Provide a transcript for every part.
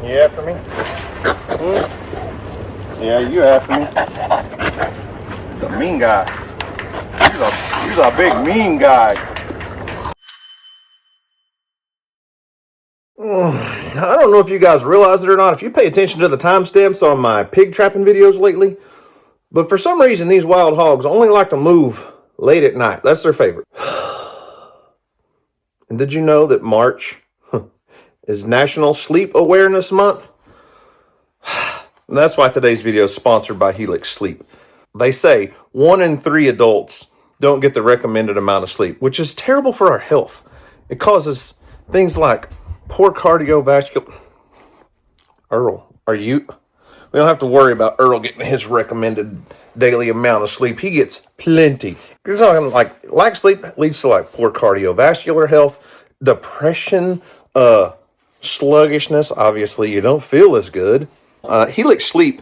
You after me? Yeah, you after me. The mean guy. He's a big mean guy. I don't know if you guys realize it or not, if you pay attention to the timestamps on my pig trapping videos lately, but for some reason these wild hogs only like to move late at night. That's their favorite. And did you know that March is National Sleep Awareness Month? And that's why today's video is sponsored by Helix Sleep. They say 1 in 3 adults don't get the recommended amount of sleep, which is terrible for our health. It causes things like poor cardiovascular. Earl, we don't have to worry about Earl getting his recommended daily amount of sleep. He gets plenty. You're talking like lack of sleep leads to like poor cardiovascular health, depression, sluggishness. Obviously, you don't feel as good. Helix Sleep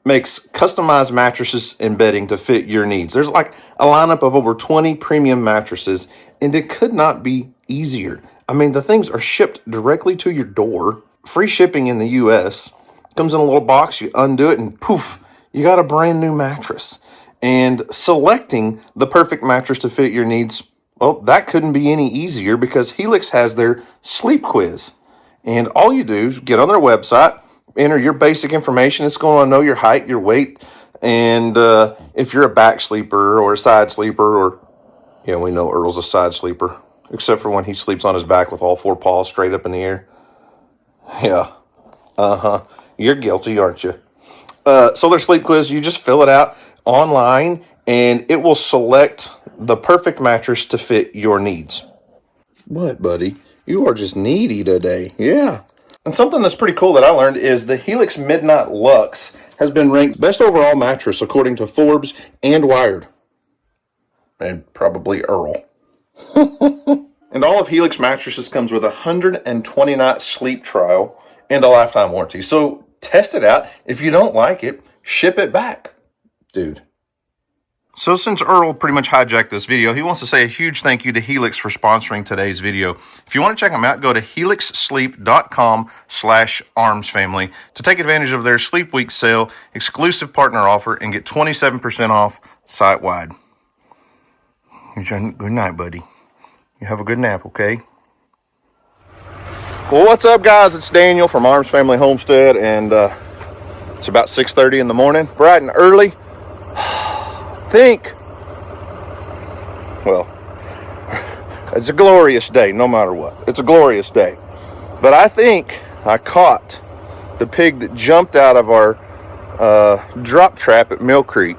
makes customized mattresses and bedding to fit your needs. There's like a lineup of over 20 premium mattresses, and it could not be easier. I mean, the things are shipped directly to your door. Free shipping in the U.S. Comes in a little box, you undo it, and poof, you got a brand new mattress. And selecting the perfect mattress to fit your needs, well, that couldn't be any easier because Helix has their sleep quiz. And all you do is get on their website, enter your basic information. It's going to know your height, your weight, and if you're a back sleeper or a side sleeper, or, yeah, we know Earl's a side sleeper, except for when he sleeps on his back with all 4 paws straight up in the air. Yeah. You're guilty, aren't you? So their sleep quiz, you just fill it out online, and it will select the perfect mattress to fit your needs. What, buddy? You are just needy today. Yeah. And something that's pretty cool that I learned is the Helix Midnight Luxe has been ranked best overall mattress according to Forbes and Wired. And probably Earl. And all of Helix mattresses comes with a 120-night sleep trial and a lifetime warranty. So test it out. If you don't like it, ship it back. Dude. So since Earl pretty much hijacked this video, he wants to say a huge thank you to Helix for sponsoring today's video. If you want to check them out, go to helixsleep.com/armsfamily to take advantage of their Sleep Week sale, exclusive partner offer, and get 27% off site-wide. Good night, buddy. You have a good nap, okay? Well, what's up, guys? It's Daniel from Arms Family Homestead, and it's about 6:30 in the morning, bright and early. Well, it's a glorious day, no matter what. It's a glorious day. But I think I caught the pig that jumped out of our drop trap at Mill Creek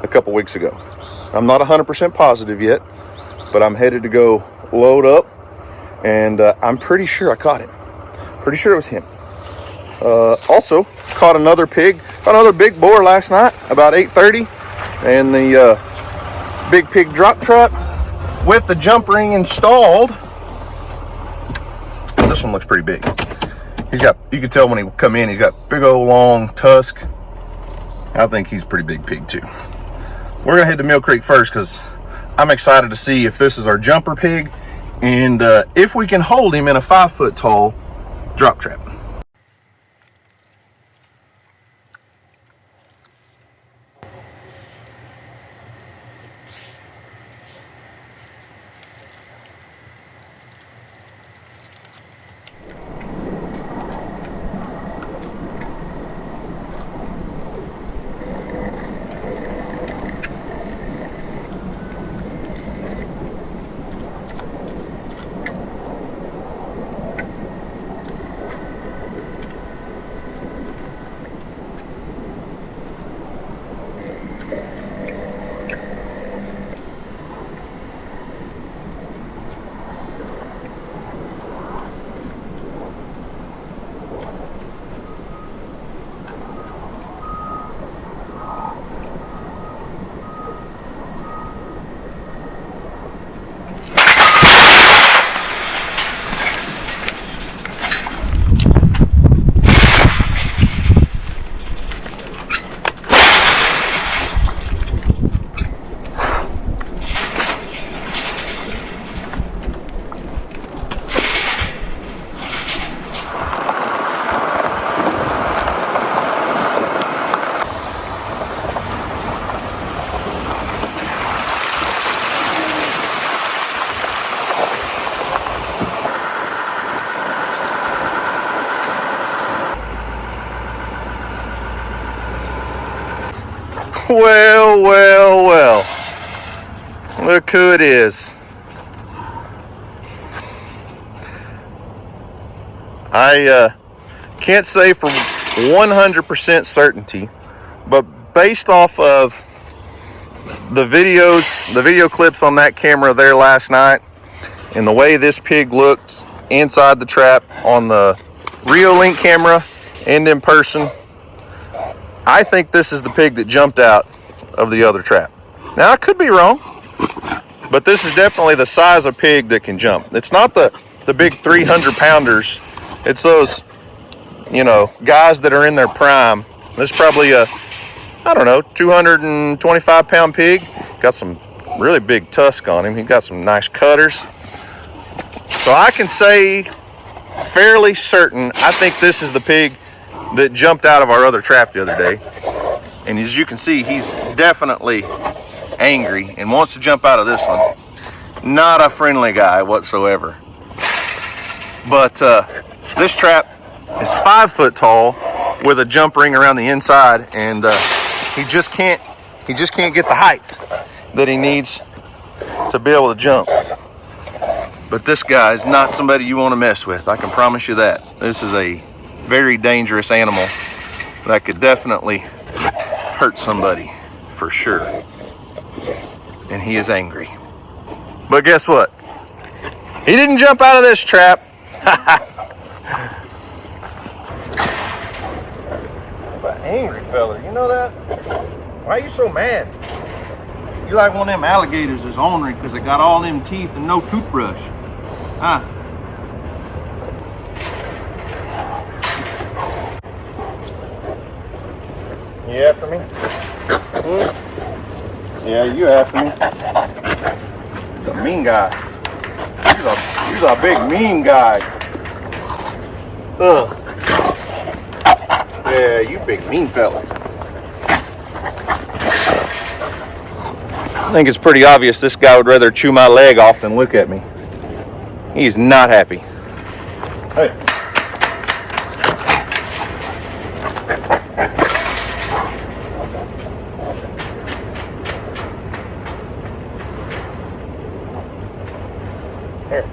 a couple weeks ago. I'm not 100% positive yet, but I'm headed to go load up, and I'm pretty sure I caught him. Pretty sure it was him. Also, caught another pig, another big boar last night, about 8:30, and the big pig drop trap with the jump ring installed. This one looks pretty big. You can tell when he come in, he's got big old long tusk. I think he's a pretty big pig too. We're gonna head to Mill Creek first because I'm excited to see if this is our jumper pig and if we can hold him in a 5-foot tall drop trap. Well, well, well. Look who it is. I can't say for 100% certainty, but based off of the video clips on that camera there last night, and the way this pig looked inside the trap on the Reolink camera and in person, I think this is the pig that jumped out of the other trap. Now, I could be wrong, but this is definitely the size of pig that can jump. It's not the big 300-pounders. It's those, you know, guys that are in their prime. This is probably a, I don't know, 225-pound pig. Got some really big tusk on him. He got some nice cutters. So I can say fairly certain, I think this is the pig that jumped out of our other trap the other day. And as you can see, he's definitely angry and wants to jump out of this one. Not a friendly guy whatsoever. But this trap is 5 foot tall with a jump ring around the inside, and he just can't get the height that he needs to be able to jump. But this guy is not somebody you want to mess with. I can promise you that. This is a very dangerous animal that could definitely hurt somebody for sure. And he is angry. But guess what? He didn't jump out of this trap. But angry fella, you know that? Why are you so mad? You like one of them alligators that's ornery because they got all them teeth and no toothbrush. Huh? You after me? Yeah, you after me. The mean guy. You're a big mean guy. Ugh. Yeah, you big mean fella. I think it's pretty obvious this guy would rather chew my leg off than look at me. He's not happy. Hey. Here.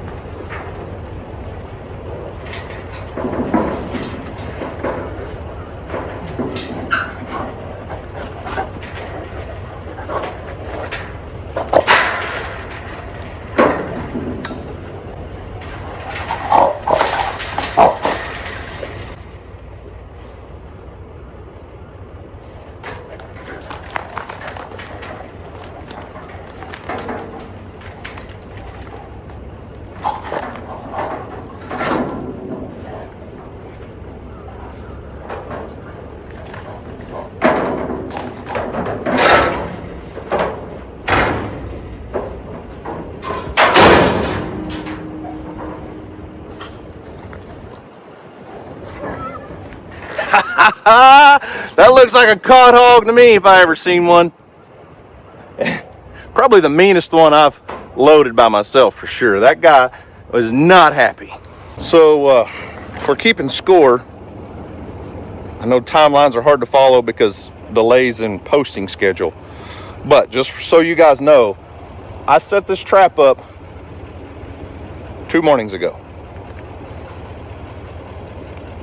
That looks like a caught hog to me if I ever seen one. Probably the meanest one I've loaded by myself for sure. That guy was not happy. So for keeping score, I know timelines are hard to follow because delays in posting schedule, but just so you guys know, I set this trap up 2 mornings ago.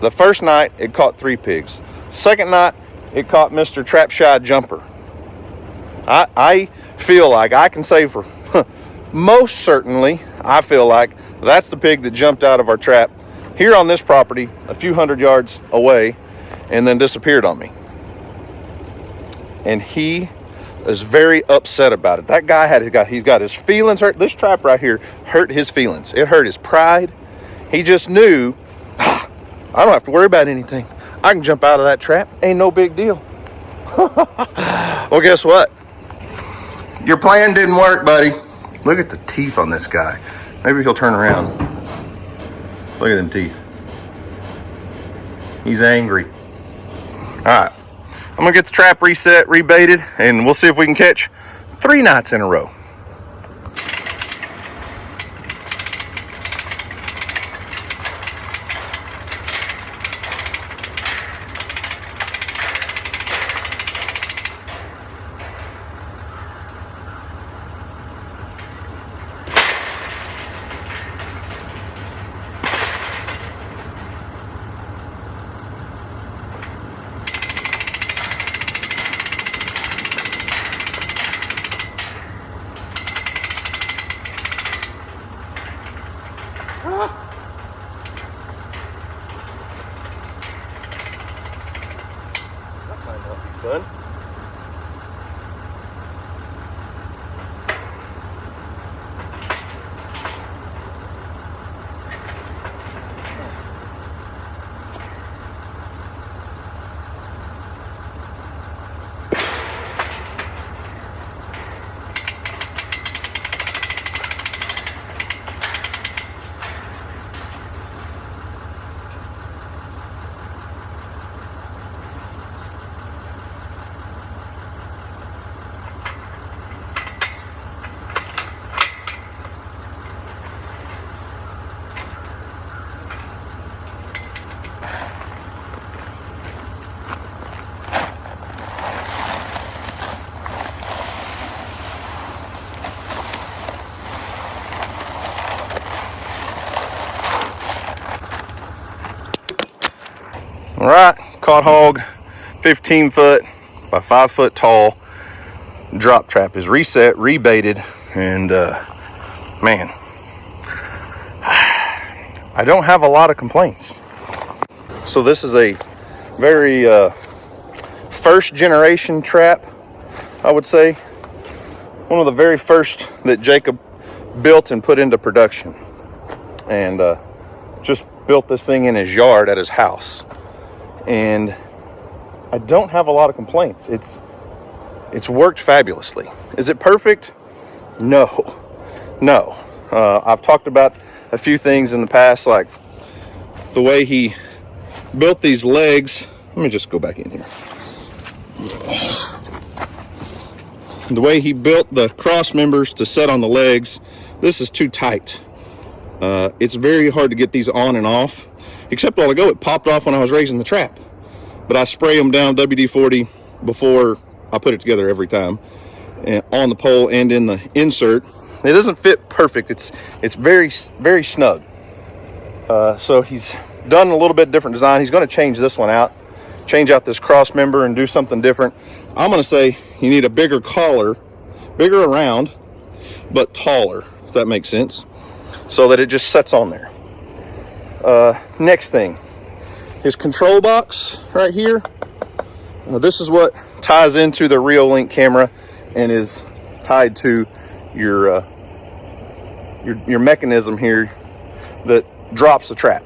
The first night it caught 3 pigs. Second night it caught Mr. Trap Shy Jumper. I feel like I can say for most certainly, I feel like that's the pig that jumped out of our trap here on this property a few hundred yards away and then disappeared on me. And he is very upset about it. That guy he's got his feelings hurt. This trap right here hurt his feelings. It hurt his pride. He just knew, I don't have to worry about anything. I can jump out of that trap. Ain't no big deal. Well, guess what? Your plan didn't work, buddy. Look at the teeth on this guy. Maybe he'll turn around. Look at them teeth. He's angry. All right. I'm going to get the trap reset, rebaited, and we'll see if we can catch 3 nights in a row. done. All right, caught hog, 15 foot by 5 foot tall. Drop trap is reset, rebaited, and man, I don't have a lot of complaints. So this is a very first generation trap, I would say. One of the very first that Jacob built and put into production. And just built this thing in his yard at his house. And I don't have a lot of complaints. It's worked fabulously. Is it perfect? No. I've talked about a few things in the past, like the way he built these legs. Let me just go back in here. The way he built the cross members to set on the legs, this is too tight. It's very hard to get these on and off. Except a while ago, it popped off when I was raising the trap. But I spray them down WD-40 before I put it together every time, and on the pole and in the insert. It doesn't fit perfect. It's very, very snug. So he's done a little bit different design. He's going to change this one out, change out this cross member and do something different. I'm going to say you need a bigger collar, bigger around, but taller, if that makes sense, so that it just sets on there. Next thing, his control box right here. This is what ties into the Reolink camera and is tied to your mechanism here that drops the trap.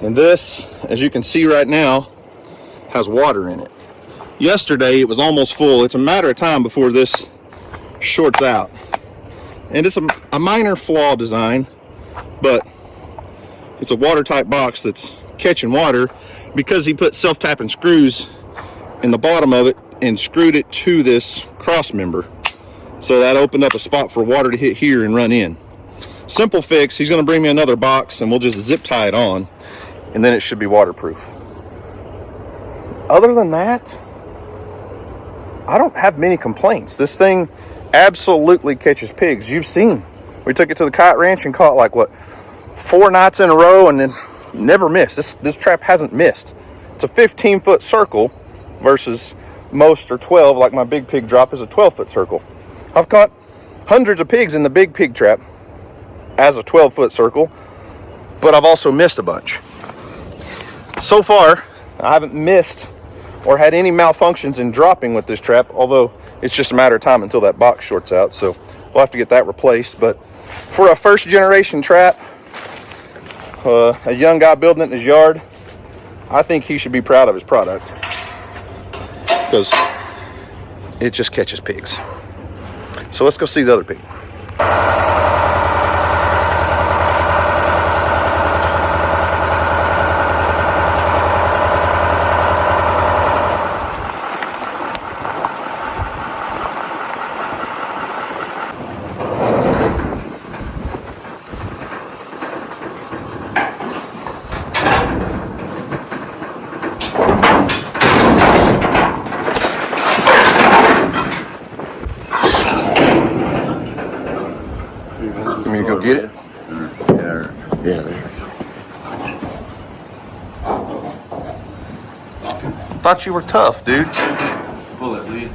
And this, as you can see right now, has water in it. Yesterday it was almost full. It's a matter of time before this shorts out. And it's a minor flaw design, but it's a watertight box that's catching water because he put self-tapping screws in the bottom of it and screwed it to this cross member. So that opened up a spot for water to hit here and run in. Simple fix. He's going to bring me another box and we'll just zip tie it on, and then it should be waterproof. Other than that, I don't have many complaints. This thing absolutely catches pigs. You've seen. We took it to the kite ranch and caught like, what, 4 nights in a row and then never missed. This trap hasn't missed. It's a 15-foot circle versus most are 12, like my big pig drop is a 12-foot circle. I've caught hundreds of pigs in the big pig trap as a 12-foot circle, but I've also missed a bunch. So far, I haven't missed or had any malfunctions in dropping with this trap, although it's just a matter of time until that box shorts out, so we'll have to get that replaced. But for a first generation trap, a young guy building it in his yard, I think he should be proud of his product because it just catches pigs. So let's go see the other pig. Get it? Yeah, there. Thought you were tough, dude. Pull it, will you?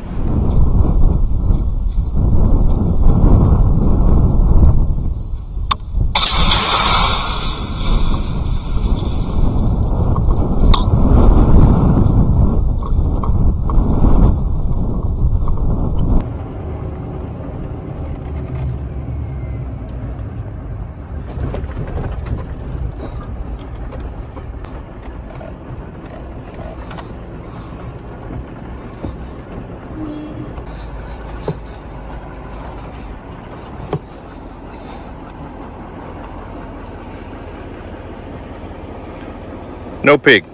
No pig.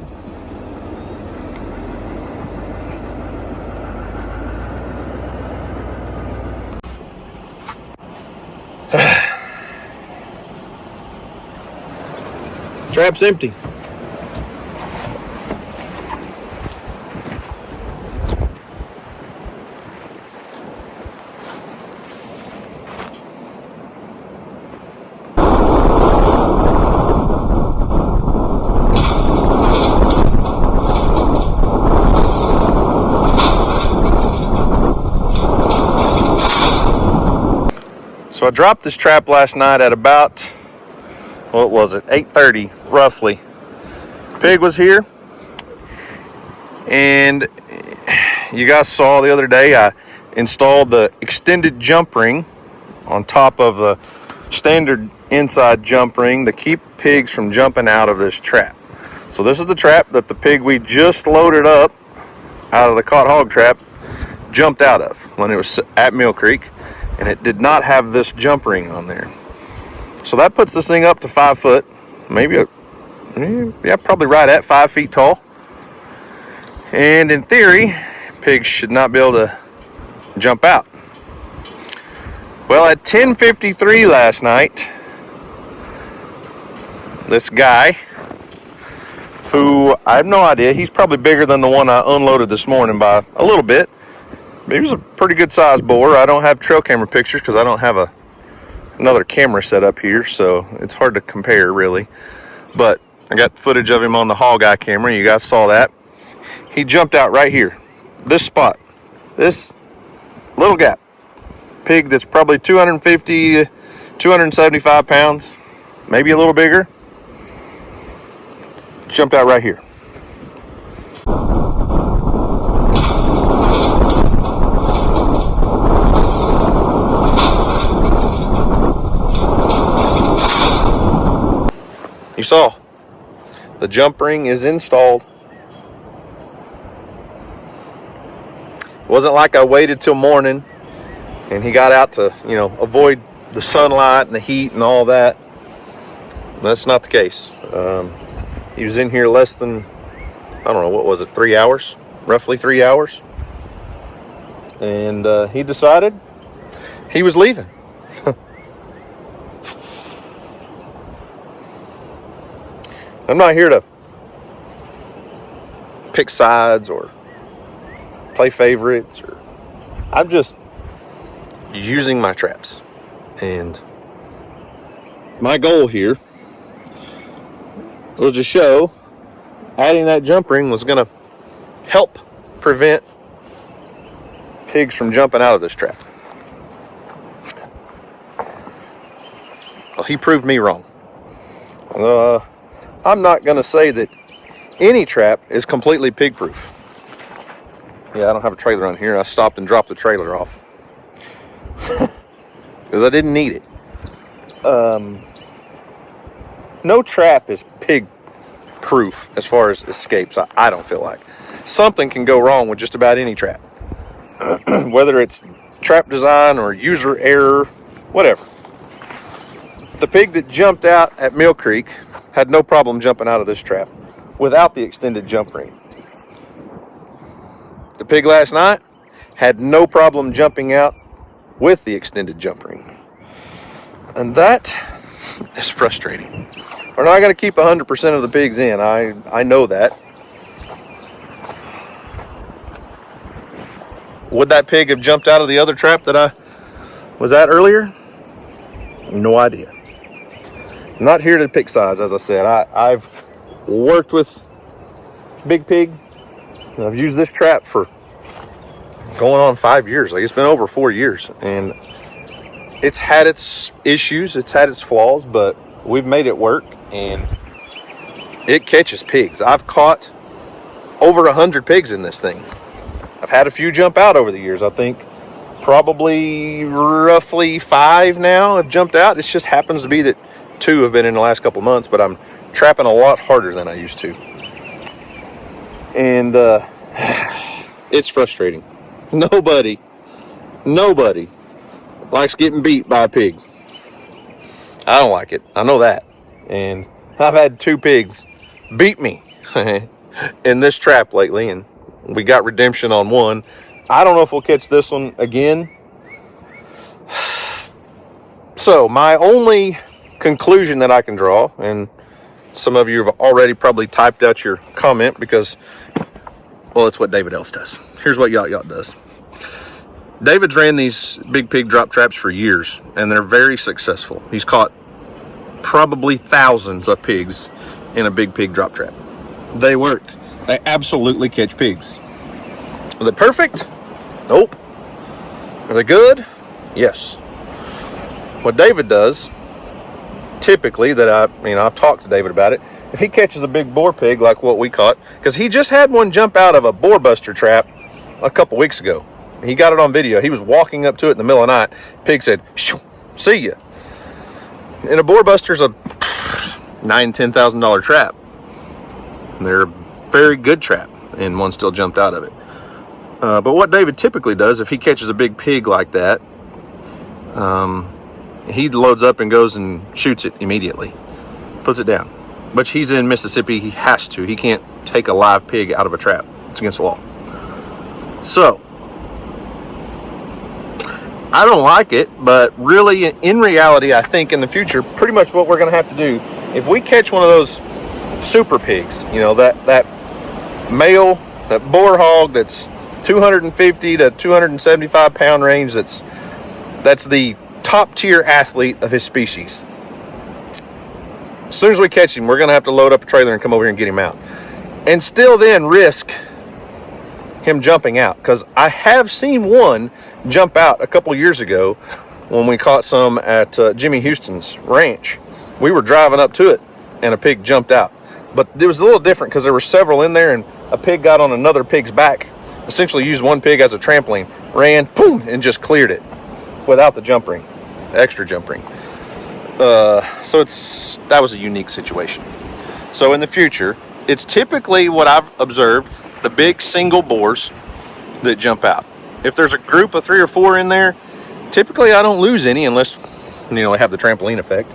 Trap's empty. So I dropped this trap last night at about, what was it, 8:30 roughly. Pig was here, and you guys saw the other day I installed the extended jump ring on top of the standard inside jump ring to keep pigs from jumping out of this trap. So this is the trap that the pig we just loaded up out of the caught hog trap jumped out of when it was at Mill Creek, and it did not have this jump ring on there. So that puts this thing up to 5 foot, maybe probably right at 5 feet tall. And in theory, pigs should not be able to jump out. Well, at 10:53 last night, this guy, who I have no idea, he's probably bigger than the one I unloaded this morning by a little bit. He was a pretty good sized boar. I don't have trail camera pictures because I don't have another camera set up here, so it's hard to compare really. But I got footage of him on the hog eye camera. You guys saw that. He jumped out right here, this spot, this little gap. Pig that's probably 250 to 275 pounds, maybe a little bigger. Jumped out right here. You saw, the jump ring is installed. It wasn't like I waited till morning and he got out to, avoid the sunlight and the heat and all that. That's not the case. He was in here less than, I don't know, what was it, 3 hours? Roughly 3 hours. And he decided he was leaving. I'm not here to pick sides or play favorites. I'm just using my traps. And my goal here was to show adding that jump ring was going to help prevent pigs from jumping out of this trap. Well, he proved me wrong. I'm not going to say that any trap is completely pig proof. Yeah, I don't have a trailer on here. I stopped and dropped the trailer off because I didn't need it. No trap is pig proof as far as escapes. I don't feel like. Something can go wrong with just about any trap. Whether it's trap design or user error, whatever. The pig that jumped out at Mill Creek had no problem jumping out of this trap without the extended jump ring. The pig last night had no problem jumping out with the extended jump ring. And that is frustrating. We're not going to keep 100% of the pigs in. I know that. Would that pig have jumped out of the other trap that I was at earlier? No idea. I'm not here to pick sides, as I said. I've worked with big pig. I've used this trap for going on 5 years. Like, it's been over 4 years, and it's had its issues, it's had its flaws, but we've made it work, and it catches pigs. I've caught over 100 pigs in this thing. I've had a few jump out over the years. I think probably roughly 5 now have jumped out. It just happens to be that 2 have been in the last couple months, but I'm trapping a lot harder than I used to. And it's frustrating. Nobody likes getting beat by a pig. I don't like it. I know that. And I've had 2 pigs beat me in this trap lately, and we got redemption on one. I don't know if we'll catch this one again. So my only conclusion that I can draw, and some of you have already probably typed out your comment because, well, it's what David else does. Here's what Yacht Yacht does. David's ran these big pig drop traps for years, and they're very successful. He's caught probably thousands of pigs in a big pig drop trap. They work. They absolutely catch pigs. Are they perfect? Nope. Are they good? Yes. What David does, typically, that I've talked to David about it, if he catches a big boar pig like what we caught, because he just had one jump out of a boar buster trap a couple weeks ago. He got it on video. He was walking up to it in the middle of the night. Pig said, "Shoo, see ya." And a boar buster's a $9,000-$10,000 trap. They're a very good trap, and one still jumped out of it. But what David typically does, if he catches a big pig like that, he loads up and goes and shoots it immediately, puts it down. But he's in Mississippi. He has to. He can't take a live pig out of a trap. It's against the law. So I don't like it, but really, in reality, I think in the future, pretty much what we're going to have to do, if we catch one of those super pigs, that male, that boar hog that's 250 to 275 pound range, that's the top tier athlete of his species. As soon as we catch him, we're going to have to load up a trailer and come over here and get him out. And still then risk him jumping out, because I have seen one jump out a couple years ago when we caught some at Jimmy Houston's ranch. We were driving up to it and a pig jumped out, but it was a little different because there were several in there, and a pig got on another pig's back, essentially used one pig as a trampoline, ran, boom, and just cleared it without the jump ring, extra jump ring. So that was a unique situation. So in the future, it's typically what I've observed, the big single boars that jump out. If there's a group of 3 or 4 in there, typically I don't lose any unless, I have the trampoline effect.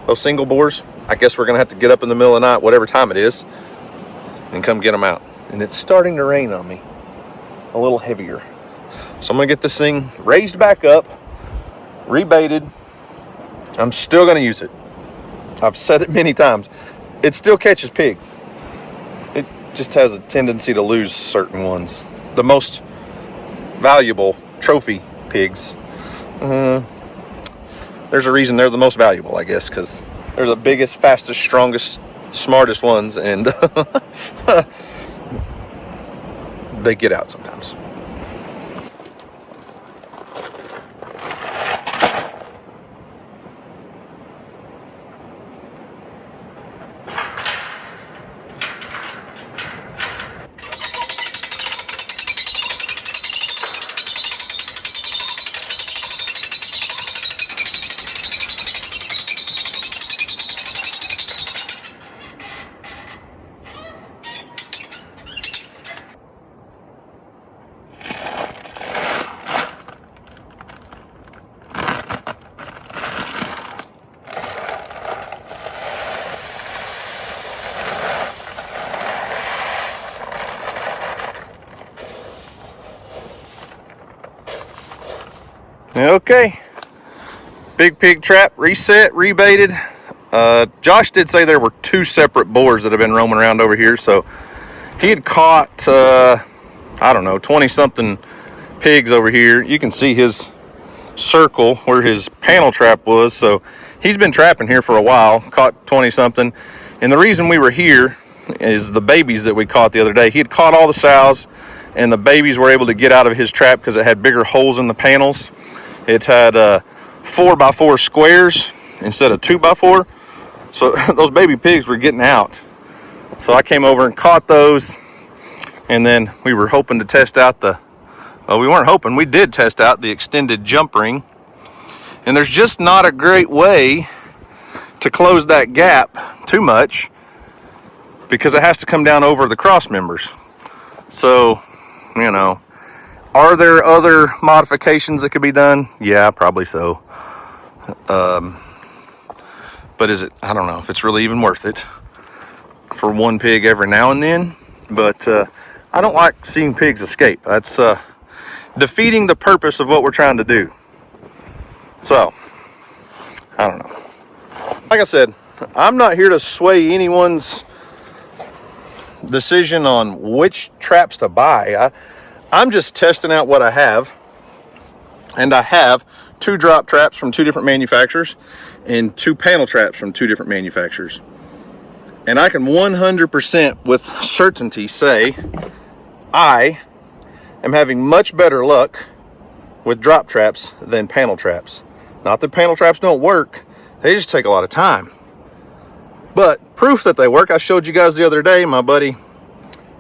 Those single boars, I guess we're going to have to get up in the middle of the night, whatever time it is, and come get them out. And it's starting to rain on me, a little heavier. So I'm going to get this thing raised back up, rebaited. I'm still going to use it. I've said it many times. It still catches pigs. It just has a tendency to lose certain ones. The most valuable trophy pigs, there's a reason they're the most valuable, I guess, because they're the biggest, fastest, strongest, smartest ones, and they get out sometimes. Okay, big pig trap reset, rebaited. Josh did say there were 2 separate boars that have been roaming around over here, so he had caught 20 something pigs over here. You can see his circle where his panel trap was, so he's been trapping here for a while, caught 20 something. And the reason we were here is the babies that we caught the other day. He had caught all the sows, and the babies were able to get out of his trap because it had bigger holes in the panels. It had 4x4 squares instead of 2x4. So those baby pigs were getting out. So I came over and caught those. And then we were hoping to test out we weren't hoping, we did test out the extended jump ring. And there's just not a great way to close that gap too much because it has to come down over the cross members. So, are there other modifications that could be done? Yeah, probably so. But is it, I don't know if it's really even worth it for one pig every now and then. But I don't like seeing pigs escape. That's defeating the purpose of what we're trying to do. So, I don't know. Like I said, I'm not here to sway anyone's decision on which traps to buy. I'm just testing out what I have. And I have 2 drop traps from 2 different manufacturers and 2 panel traps from 2 different manufacturers. And I can 100% with certainty say I am having much better luck with drop traps than panel traps. Not that panel traps don't work, they just take a lot of time. But proof that they work, I showed you guys the other day, my buddy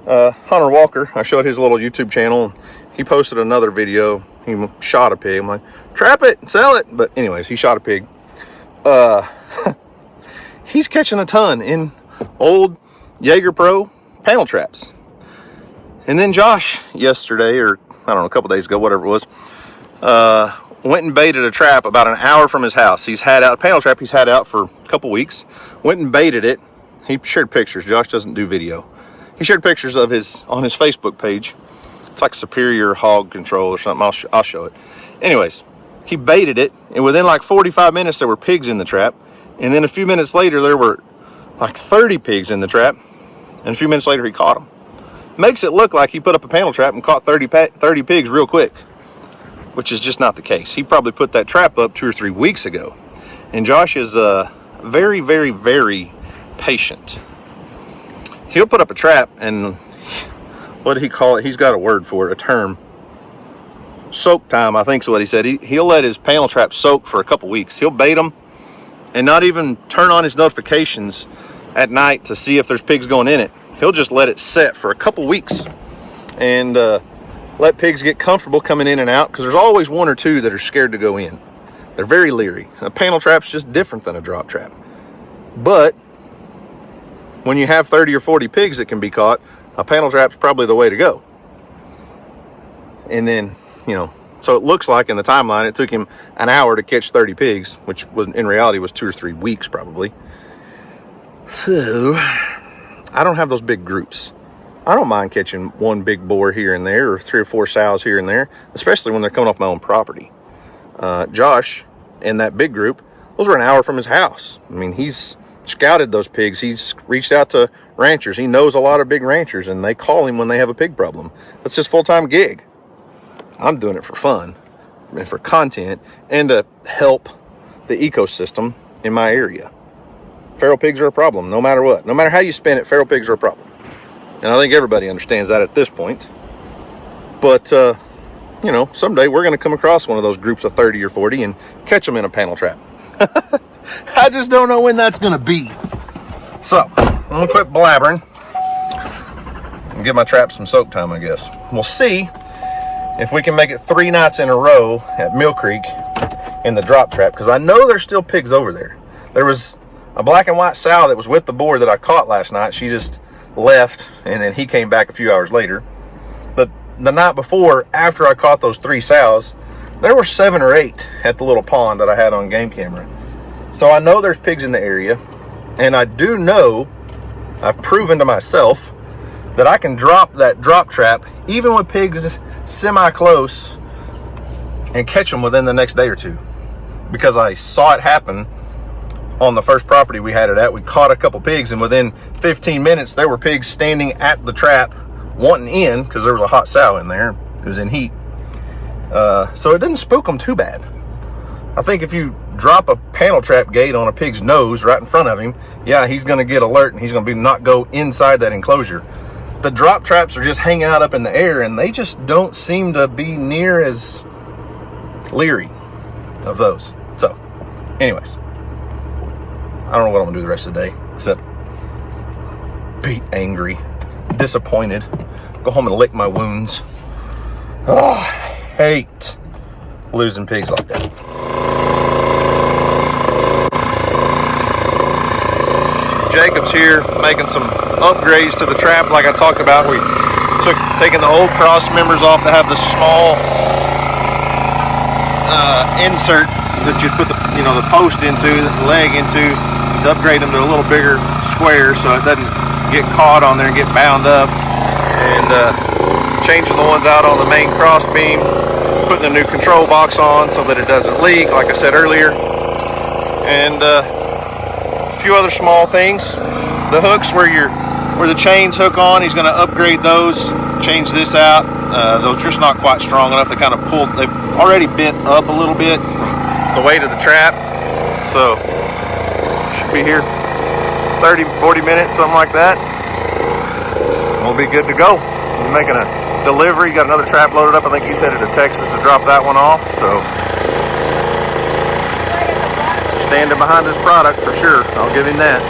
Hunter Walker, I showed his little YouTube channel. He posted another video. He shot a pig. I'm like, trap it, sell it. But anyways, he shot a pig. He's catching a ton in old Jaeger Pro panel traps. And then Josh yesterday, or I don't know, a couple days ago, whatever it was, went and baited a trap about an hour from his house. He's had out a panel trap he's had out for a couple weeks. Went and baited it. He shared pictures. Josh doesn't do video. He shared pictures of on his Facebook page. It's like Superior Hog Control or something. I'll show it. Anyways, he baited it, and within like 45 minutes there were pigs in the trap. And then a few minutes later there were like 30 pigs in the trap. And a few minutes later he caught them. Makes it look like he put up a panel trap and caught 30 pigs real quick, which is just not the case. He probably put that trap up 2 or 3 weeks ago. And Josh is very, very, very patient. He'll put up a trap, and what did he call it? He's got a word for it, a term. Soak time, I think is what he said. He'll let his panel trap soak for a couple weeks. He'll bait them and not even turn on his notifications at night to see if there's pigs going in it. He'll just let it set for a couple weeks and let pigs get comfortable coming in and out, because there's always 1 or 2 that are scared to go in. They're very leery. A panel trap's just different than a drop trap. But when you have 30 or 40 pigs that can be caught, a panel trap's probably the way to go. And then, so it looks like in the timeline it took him an hour to catch 30 pigs, which was in reality was 2 or 3 weeks probably. So I don't have those big groups. I don't mind catching 1 big boar here and there, or 3 or 4 sows here and there, especially when they're coming off my own property. Josh and that big group, those were an hour from his house. I mean, he's scouted those pigs. He's reached out to ranchers. He knows a lot of big ranchers, and they call him when they have a pig problem. That's his full-time gig. I'm doing it for fun and for content and to help the ecosystem in my area. Feral pigs are a problem no matter what. No matter how you spin it, feral pigs are a problem. And I think everybody understands that at this point. But, someday we're going to come across one of those groups of 30 or 40 and catch them in a panel trap. I just don't know when that's going to be. So, I'm going to quit blabbering and give my trap some soak time, I guess. We'll see if we can make it 3 nights in a row at Mill Creek in the drop trap, because I know there's still pigs over there. There was a black and white sow that was with the boar that I caught last night. She just left, and then he came back a few hours later. But the night before, after I caught those 3 sows, there were 7 or 8 at the little pond that I had on game camera. So I know there's pigs in the area, and I do know, I've proven to myself, that I can drop that drop trap even with pigs semi-close and catch them within the next day or 2, because I saw it happen on the first property we had it at. We caught a couple pigs, and within 15 minutes there were pigs standing at the trap wanting in, because there was a hot sow in there. It was in heat. So it didn't spook them too bad. I think if you drop a panel trap gate on a pig's nose right in front of him, yeah, he's going to get alert and he's going to not go inside that enclosure. The drop traps are just hanging out up in the air, and they just don't seem to be near as leery of those. So, anyways, I don't know what I'm going to do the rest of the day except be angry, disappointed, go home and lick my wounds. Oh, I hate losing pigs like that. Jacob's here making some upgrades to the trap like I talked about. We taking the old cross members off to have the small insert that you put the post into, the leg into, to upgrade them to a little bigger square so it doesn't get caught on there and get bound up. And changing the ones out on the main cross beam, putting a new control box on so that it doesn't leak, like I said earlier. And a few other small things. The hooks where the chains hook on, he's going to upgrade those, change this out. They're just not quite strong enough. They kind of pulled, they've already bent up a little bit from the weight of the trap. So should be here 30-40 minutes, something like that. We'll be good to go. We're making a delivery. Got another trap loaded up. I think he's headed to Texas to drop that one off. So standing behind this product for sure. I'll give him that.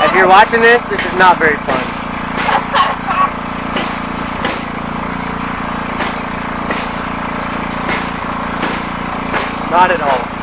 If you're watching this is not very fun. Not at all.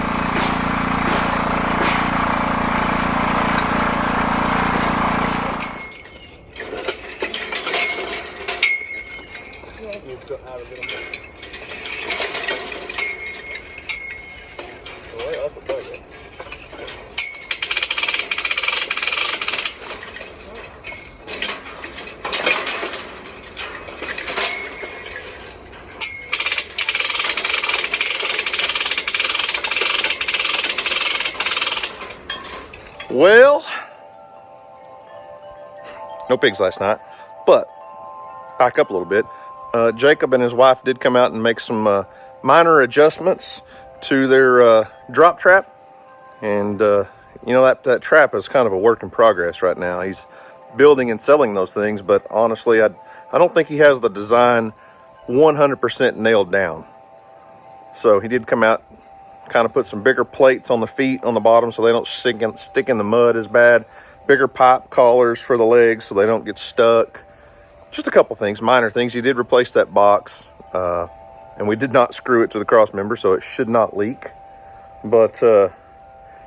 Well, no pigs last night, but back up a little bit. Jacob and his wife did come out and make some minor adjustments to their drop trap. And, you know, that trap is kind of a work in progress right now. He's building and selling those things, but honestly, I don't think he has the design 100% nailed down. So he did come out, kind of put some bigger plates on the feet on the bottom so they don't stick in the mud as bad. Bigger pipe collars for the legs so they don't get stuck. Just a couple things, minor things. He did replace that box, and we did not screw it to the cross member, so it should not leak. But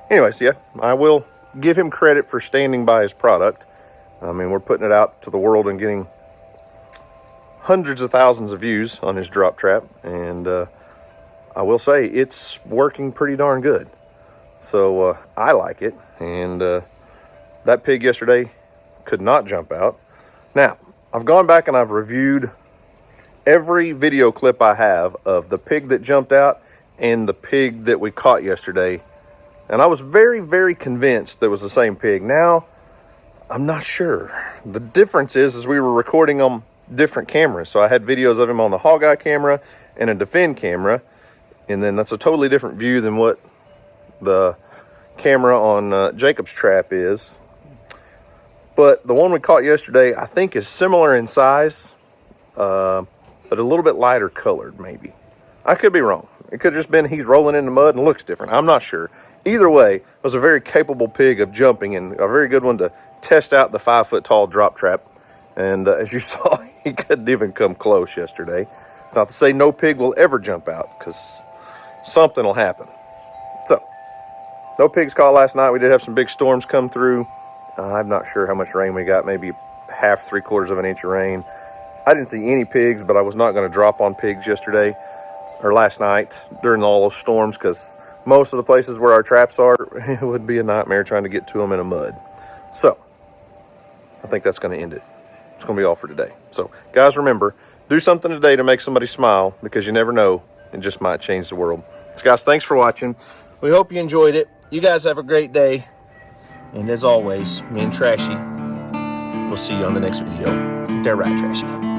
anyways, yeah, I will give him credit for standing by his product. I mean, we're putting it out to the world and getting hundreds of thousands of views on his drop trap, and I will say it's working pretty darn good. So I like it. And that pig yesterday could not jump out. Now, I've gone back and I've reviewed every video clip I have of the pig that jumped out and the pig that we caught yesterday. And I was very, very convinced that it was the same pig. Now, I'm not sure. The difference is we were recording on different cameras. So I had videos of him on the Hog Eye camera and a Defend camera. And then that's a totally different view than what the camera on Jacob's trap is. But the one we caught yesterday, I think, is similar in size, but a little bit lighter colored, maybe. I could be wrong. It could have just been he's rolling in the mud and looks different. I'm not sure. Either way, it was a very capable pig of jumping and a very good one to test out the 5-foot-tall drop trap. And as you saw, he couldn't even come close yesterday. It's not to say no pig will ever jump out, because something will happen. So, no pigs caught last night. We did have some big storms come through. I'm not sure how much rain we got, maybe half, 3/4 of an inch of rain. I didn't see any pigs, but I was not going to drop on pigs yesterday or last night during all those storms, because most of the places where our traps are, it would be a nightmare trying to get to them in a mud. So, I think that's going to end it. It's going to be all for today. So, guys, remember, do something today to make somebody smile, because you never know, it just might change the world. So, guys, thanks for watching. We hope you enjoyed it. You guys have a great day. And as always, me and Trashy, we'll see you on the next video. They're right, Trashy.